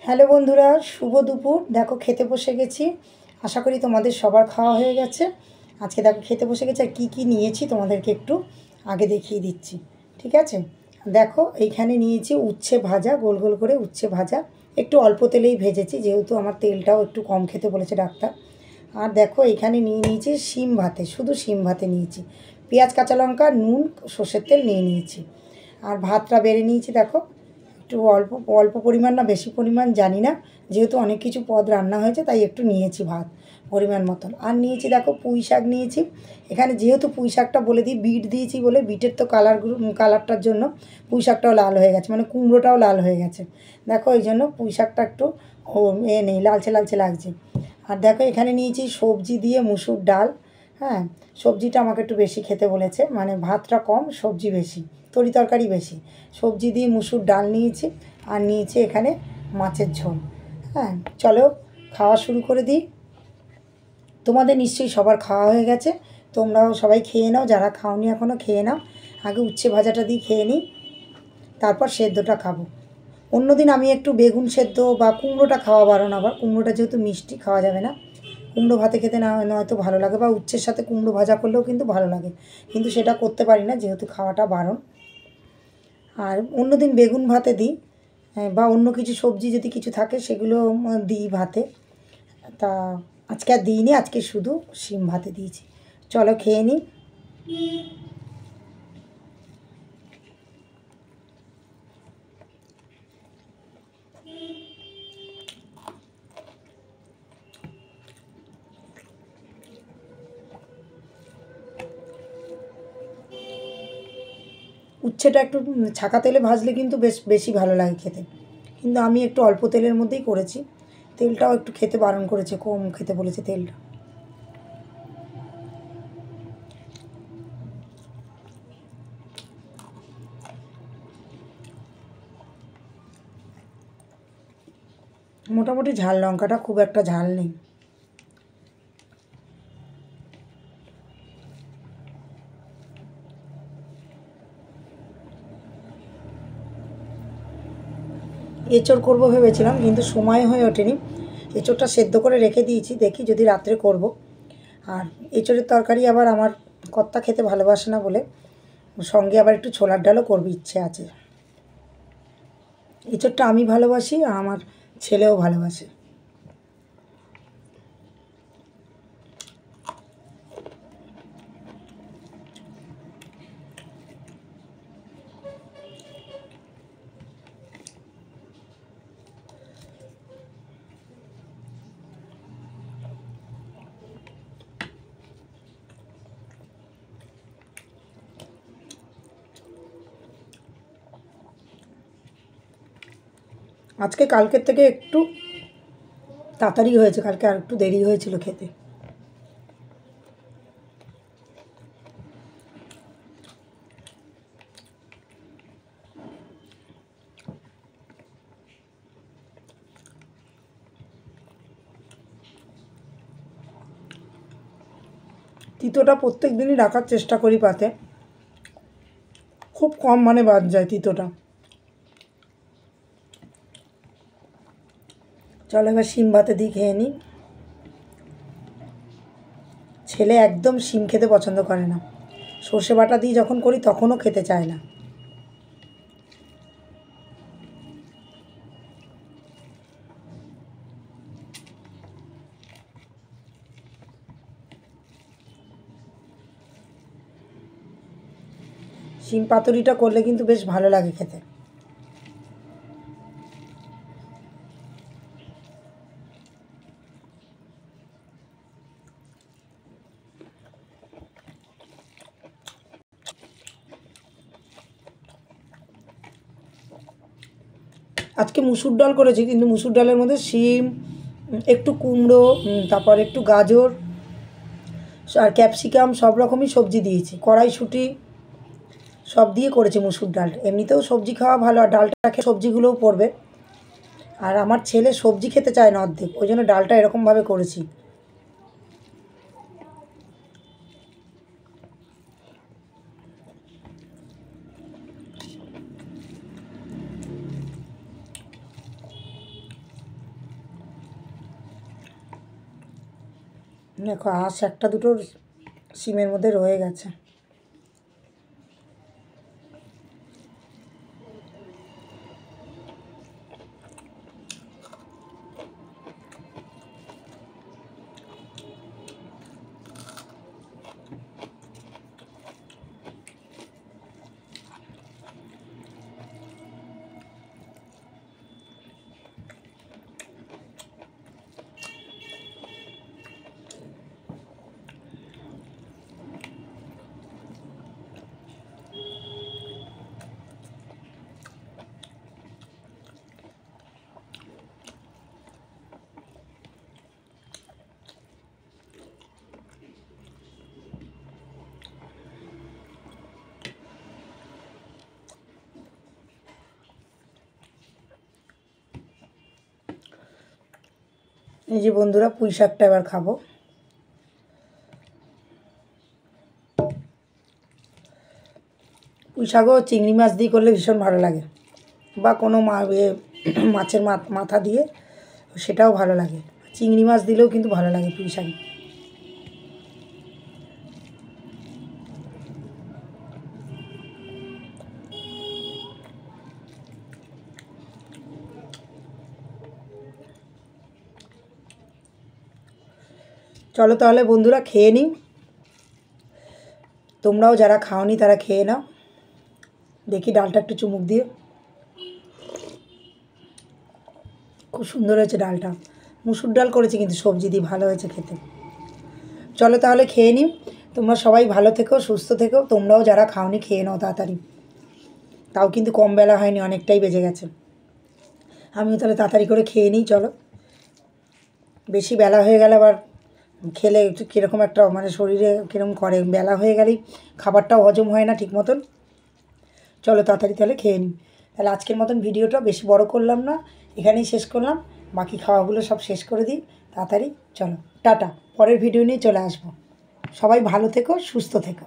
Hello বন্ধুরা, শুভ দুপুর। দেখো খেতে বসে গেছি। আশা করি তোমাদের সবার খাওয়া হয়ে গেছে। আজকে দেখো খেতে বসে গেছি, আর কী কী নিয়েছি তোমাদেরকে একটু আগে দেখিয়ে দিচ্ছি, ঠিক আছে? দেখো এইখানে নিয়েছি উচ্ছে ভাজা, গোল গোল করে উচ্ছে ভাজা, একটু অল্প তেলেই ভেজেছি যেহেতু আমার তেলটাও একটু কম খেতে বলেছে ডাক্তার। আর দেখো এখানে নিয়ে নিয়েছি শিম ভাতে, শুধু শিম ভাতে নিয়েছি, পেঁয়াজ কাঁচা লঙ্কা নুন সর্ষের তেল নিয়ে নিয়েছি। আর ভাতটা বেড়ে নিয়েছি দেখো, একটু অল্প অল্প পরিমাণ না বেশি পরিমাণ জানি না, যেহেতু অনেক কিছু পদ রান্না হয়েছে তাই একটু নিয়েছি ভাত পরিমাণ মতন। আর নিয়েছি দেখো পুঁই শাক নিয়েছি। এখানে যেহেতু পুঁই শাকটা বলে দিই বিট দিয়েছি বলে, বিটের তো কালারটার জন্য পুঁই শাকটাও লাল হয়ে গেছে, মানে কুমড়োটাও লাল হয়ে গেছে। দেখো এই জন্য পুঁই শাকটা একটু নেই, লালচে লালচে লাগছে। আর দেখো এখানে নিয়েছি সবজি দিয়ে মুসুর ডাল। হ্যাঁ, সবজিটা আমাকে একটু বেশি খেতে বলেছে, মানে ভাতটা কম সবজি বেশি, তরি তরকারি বেশি। সবজি দিয়ে মুসুর ডাল নিয়েছি। আর নিয়েছি এখানে মাছের ঝোল। হ্যাঁ, চলো খাওয়া শুরু করে দিই। তোমাদের নিশ্চয়ই সবার খাওয়া হয়ে গেছে, তোমরাও সবাই খেয়ে নাও, যারা খাওনি এখনও খেয়ে নাও। আগে উচ্ছে ভাজাটা দিয়ে খেয়ে নিই, তারপর সেদ্ধটা খাবো। অন্যদিন আমি একটু বেগুন সেদ্ধ বা কুমড়োটা খাওয়া বারণ, আবার কুমড়োটা যেহেতু মিষ্টি খাওয়া যাবে না। কুমড়ো ভাতে খেতে না নয়তো ভালো লাগে, বা উচ্ছের সাথে কুমড়ো ভাজা করলেও কিন্তু ভালো লাগে, কিন্তু সেটা করতে পারি না যেহেতু খাওয়াটা বারণ। আর অন্য দিন বেগুন ভাতে দিই, বা অন্য কিছু সবজি যদি কিছু থাকে সেগুলো দিই ভাতে। তা আজকে আর দিইনি, আজকে শুধু শিম ভাতে দিয়েছি। চলো খেয়ে নিই। উচ্ছেটা একটু ছাকা তেলে ভাজলে কিন্তু বেশ বেশি ভালো লাগে খেতে, কিন্তু আমি একটু অল্প তেলের মধ্যেই করেছি। তেলটাও একটু খেতে বারণ করেছে, কম খেতে বলেছে তেলটা। মোটামুটি ঝাল, লঙ্কাটা খুব একটা ঝাল নেই। এঁচোড় করবো ভেবেছিলাম কিন্তু সময় হয়ে ওঠেনি। এঁচোড়টা সেদ্ধ করে রেখে দিয়েছি, দেখি যদি রাত্রে করব। আর এঁচোড়ের তরকারি আবার আমার কর্তা খেতে ভালোবাসে না বলে সঙ্গে আবার একটু ছোলার ডালও করবে ইচ্ছে আছে। এঁচোড়টা আমি ভালোবাসি আর আমার ছেলেও ভালোবাসে। আজকে কালকের থেকে একটু তাড়াতাড়ি হয়েছে, কালকে আর একটু দেরি হয়েছিল খেতে। তিতোটা প্রত্যেক দিনই রাখার চেষ্টা করি পাতে, খুব কম মানে বাদ যায় তিতোটা। চলো এবার শিম ভাতে দিয়ে খেয়ে নিই। ছেলে একদম শিম খেতে পছন্দ করে না, সর্ষে বাটা দিয়ে যখন করি তখনও খেতে চায় না। শিম পাতুরিটা করলে কিন্তু বেশ ভালো লাগে খেতে। আজকে মুসুর ডাল করেছি, কিন্তু মুসুর ডালের মধ্যে শিম, একটু কুমড়ো, তারপর একটু গাজর আর ক্যাপসিকাম সব রকমই সবজি দিয়েছি, কড়াইশুঁটি সব দিয়ে করেছি মুসুর ডালটা। এমনিতেও সবজি খাওয়া ভালো, আর ডালটা খেয়ে সবজিগুলোও পড়বে। আর আমার ছেলে সবজি খেতে চায় না অর্ধেক, ওই জন্য ডালটা এরকমভাবে করেছি। দেখো আঁশ একটা দুটো সিমের মধ্যে রয়ে গেছে। এই যে বন্ধুরা পুঁই শাকটা এবার খাবো। পুঁই শাকও চিংড়ি মাছ দিয়ে করলে ভীষণ ভালো লাগে, বা কোনো মাছের মাথা দিয়ে সেটাও ভালো লাগে। চিংড়ি মাছ দিলেও কিন্তু ভালো লাগে পুঁই শাকে। চলো তাহলে বন্ধুরা খেয়ে নিই, তোমরাও যারা খাওনি তারা খেয়ে নাও। দেখি ডালটা একটু চুমুক দিয়ে, খুব সুন্দর হয়েছে ডালটা। মুসুর ডাল করেছি কিন্তু সবজি দিয়ে, ভালো হয়েছে খেতে। চলো তাহলে খেয়ে নিই, তোমরা সবাই ভালো থেকো, সুস্থ থেকো। তোমরাও যারা খাওনি খেয়ে নাও তাড়াতাড়ি, তাও কিন্তু কম বেলা হয়নি, অনেকটাই বেজে গেছে। আমিও তাহলে তাড়াতাড়ি করে খেয়ে নিই। চলো, বেশি বেলা হয়ে গেলে আবার খেলে একটু কীরকম একটা মানে শরীরে কীরকম করে, বেলা হয়ে গেলেই খাবারটাও হজম হয় না ঠিক মতন। চলো তাড়াতাড়ি তাহলে খেয়ে নিই। তাহলে আজকের মতন ভিডিওটা বেশি বড় করলাম না, এখানেই শেষ করলাম। বাকি খাওয়াগুলো সব শেষ করে দিই তাড়াতাড়ি। চলো টাটা, পরের ভিডিও নিয়ে চলে আসবো। সবাই ভালো থেকো, সুস্থ থেকো।